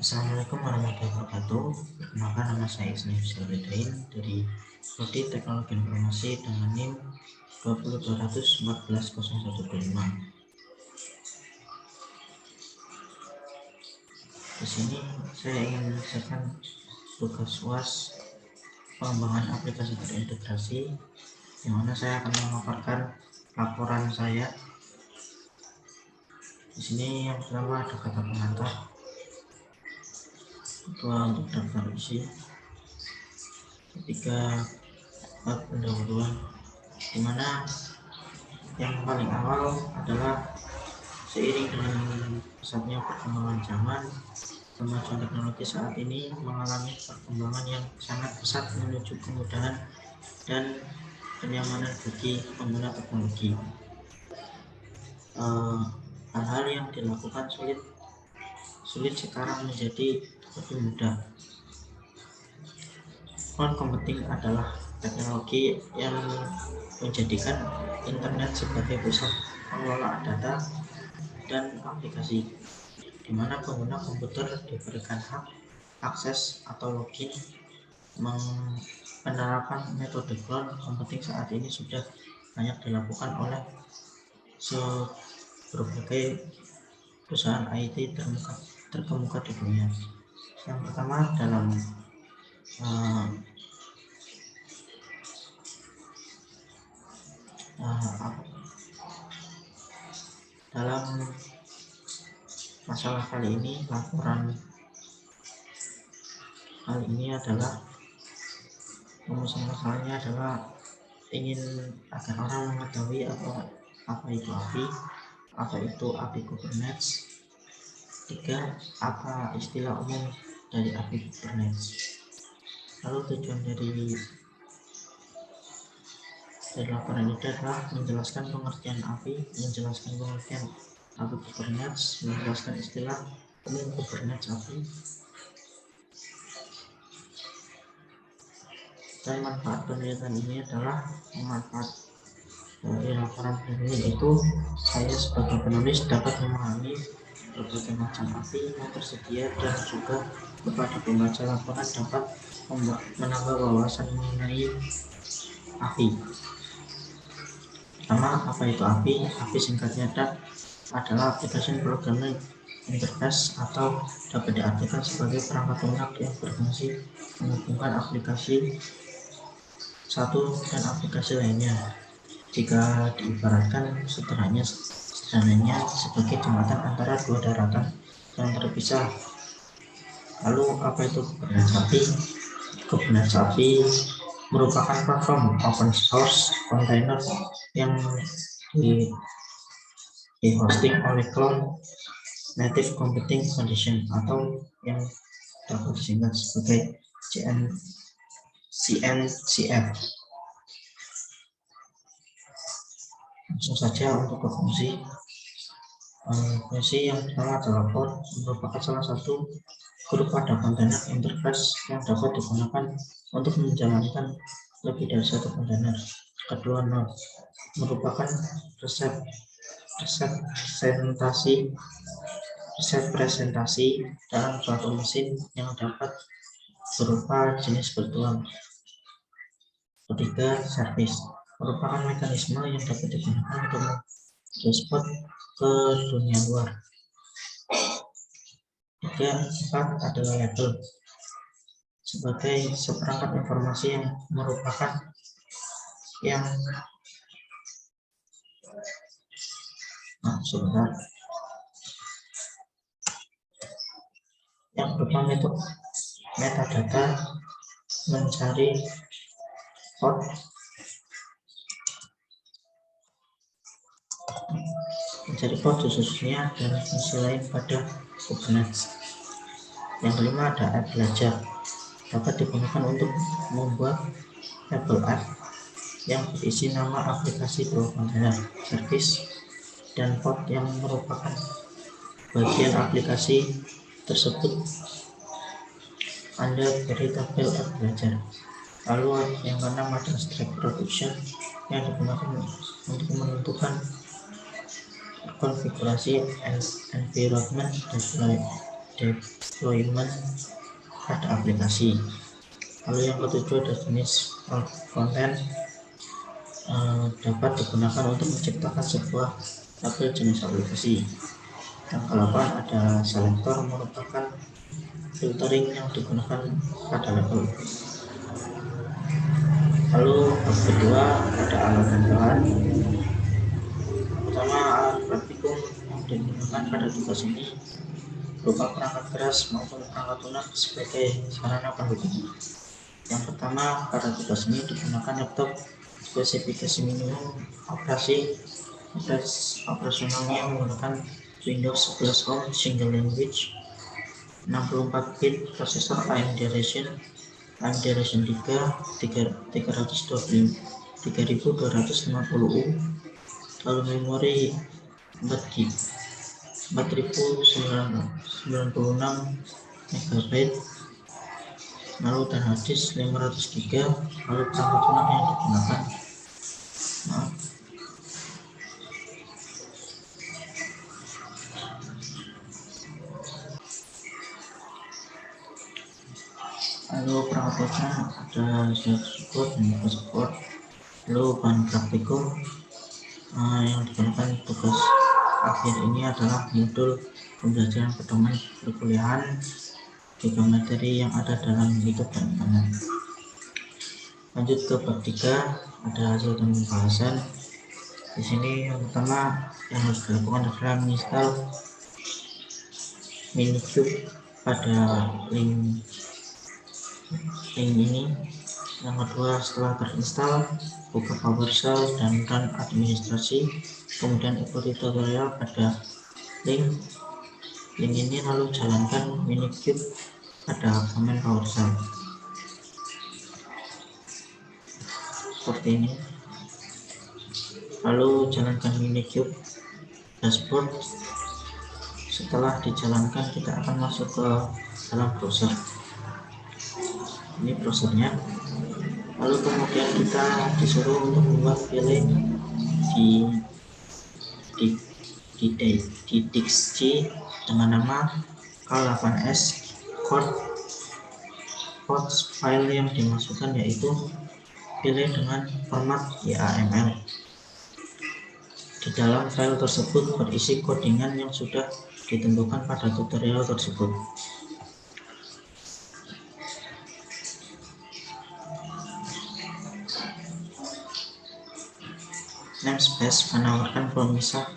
Assalamualaikum warahmatullahi wabarakatuh. Perkenalkan, nama saya Isni Fisalbedain dari Prodi Teknologi Informasi dengan NIM 202141015. Di sini saya ingin menyelesaikan tugas UAS pengembangan aplikasi terintegrasi, di mana saya akan memaparkan laporan saya. Di sini yang pertama ada kata pengantar, kedua untuk daftar isi, ketiga bab pendahuluan, di mana yang paling awal adalah seiring dengan pesatnya perkembangan zaman, kemajuan teknologi saat ini mengalami perkembangan yang sangat pesat menuju kemudahan dan kenyamanan bagi pengguna teknologi. Hal-hal yang dilakukan sulit sekarang menjadi lebih mudah. Cloud computing adalah teknologi yang menjadikan internet sebagai pusat pengelolaan data dan aplikasi, di mana pengguna komputer diberikan hak akses atau login. Penerapan metode cloud computing saat ini sudah banyak dilakukan oleh berbagai perusahaan IT terkemuka di dunia. Yang pertama dalam masalah kali ini, laporan kali ini adalah masalahnya adalah ingin agar orang mengetahui apa itu API, apa itu API Kubernetes, apa istilah umum dari API Kubernetes. Lalu tujuan dari laporan ini adalah menjelaskan pengertian API, menjelaskan pengertian API Kubernetes, menjelaskan istilah umum Kubernetes API, dan manfaat penelitian ini adalah manfaat dari laporan ini, yaitu saya sebagai penulis dapat memahami berbagai macam API yang tersedia, dan juga kepada pembaca laporan dapat menambah wawasan mengenai API. Pertama, apa itu API? API singkatnya adalah Application Programming Interface, atau dapat diartikan sebagai perangkat lunak yang berfungsi menghubungkan aplikasi satu dan aplikasi lainnya. Jika diibaratkan sederhananya sebagai jembatan antara dua daratan yang terpisah. Lalu apa itu Kubernetes API? Kubernetes API merupakan platform open source container yang di-hosting oleh Cloud Native Computing Foundation, atau yang dapat disingkat sebagai CNCF. Langsung saja untuk ke fungsi yang pertama adalah port, merupakan salah satu grup pada kontainer interface yang dapat digunakan untuk menjalankan lebih dari satu kontainer. Kedua, node merupakan representasi dalam suatu mesin yang dapat berupa jenis virtual. Ketiga, service merupakan mekanisme yang dapat digunakan untuk transport ke dunia luar. 4 adalah label, sebagai seperangkat informasi yang merupakan yang berupa metadata mencari port khususnya dan fungsi lain pada Kubernetes. Yang kelima ada app belajar, dapat digunakan untuk membuat label app yang berisi nama aplikasi dua kontainer, service, dan port yang merupakan bagian aplikasi tersebut. Anda beri tabel app belajar. Lalu yang keenam ada Stack Production, yang digunakan untuk menentukan konfigurasi environment deploy. deployment pada aplikasi. Lalu yang ketujuh ada jenis konten dapat digunakan untuk menciptakan sebuah tabel jenis aplikasi. Yang ke-8 ada selektor, merupakan filtering yang digunakan pada level. Lalu yang kedua ada alat dan bahan. Pertama, alat praktikum yang digunakan pada tugas ini berupa perangkat keras maupun perangkat lunak sebagai sarana pendukung. Yang pertama, pada tugas ini digunakan laptop spesifikasi minimum operasionalnya menggunakan Windows 11 Home Single Language, 64 bit prosesor AMD Ryzen 3 3250U, lalu memori 4 GB 4096 MB, lalu dan hard disk 500 GB, lalu perangkat lunak yang digunakan. Lalu perangkatnya ada support dan support. Lalu bahan praktikum yang digunakan tugas akhir ini adalah modul pembelajaran pedoman perkuliahan, juga materi yang ada dalam YouTube dan internet. Lanjut ke bab 3, ada hasil dan pembahasan. Di sini yang pertama yang harus dilakukan adalah menginstal Minikube pada link ini. Yang kedua, setelah terinstall, buka PowerShell dan run administrasi, kemudian ikuti tutorial pada link ini, lalu jalankan Minikube pada command PowerShell seperti ini. Lalu jalankan Minikube dashboard. Setelah dijalankan, kita akan masuk ke dalam browser. Ini browsernya. Lalu kemudian kita disuruh untuk membuat file di diksi dengan nama K8s code file yang dimasukkan yaitu file dengan format YAML. Di dalam file tersebut berisi codingan yang sudah ditentukan pada tutorial tersebut. Namespace menawarkan pemisah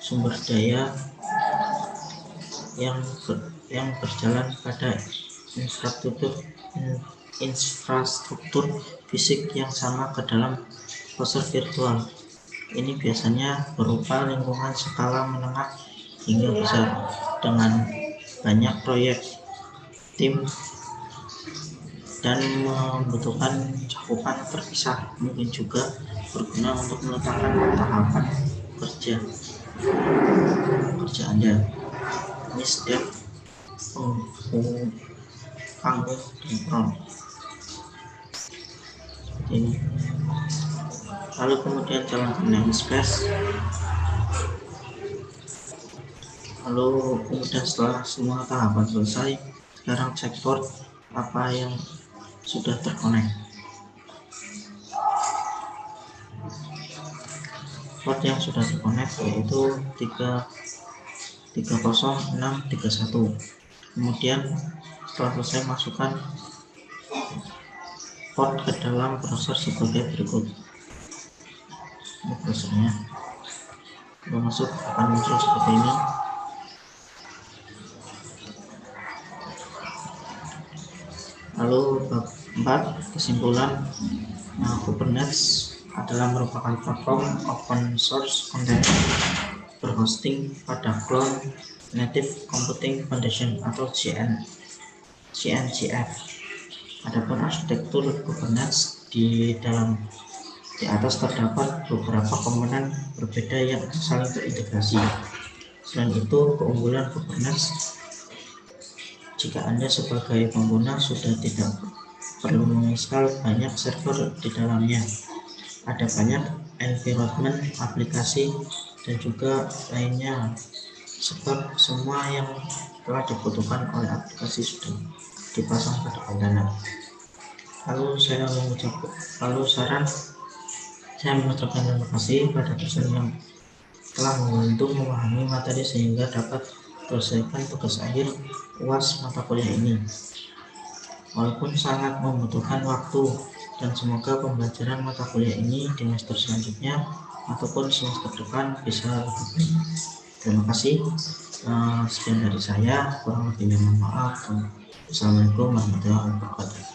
sumber daya yang berjalan pada infrastruktur fisik yang sama ke dalam browser virtual. Ini biasanya berupa lingkungan skala menengah hingga besar dengan banyak proyek tim dan membutuhkan cakupan terpisah. Mungkin juga berguna untuk meletakkan tahapan kerja Anda. Ini setiap panggung dan prompt seperti ini. Lalu kemudian jalankan namespace. Lalu kemudian setelah semua tahapan selesai, sekarang cek port apa yang sudah terkonek. Port yang sudah terkonek yaitu 30631. Kemudian setelah selesai, masukkan port ke dalam browser sebagai berikut. Ini browsernya. Kalau masuk akan muncul seperti ini. Lalu bab 4, kesimpulan. Kubernetes adalah merupakan platform open source container berhosting pada Cloud Native Computing Foundation atau CNCF. Adapun arsitektur Kubernetes di atas terdapat beberapa komponen berbeda yang saling terintegrasi. Selain itu, keunggulan Kubernetes jika Anda sebagai pengguna sudah tidak perlu menginstal banyak server di dalamnya. Ada banyak environment aplikasi dan juga lainnya sebab semua yang telah dibutuhkan oleh aplikasi sudah dipasang pada kontainer. Lalu saya mengucapkan terima kasih pada dosen yang telah membantu memahami materi sehingga dapat selesaikan tugas akhir UAS mata kuliah ini. Walaupun sangat membutuhkan waktu, dan semoga pembelajaran mata kuliah ini di semester selanjutnya ataupun semester depan bisa lebih baik. Terima kasih. Sekian dari saya, kurang lebihnya mohon maaf. Assalamualaikum warahmatullahi wabarakatuh.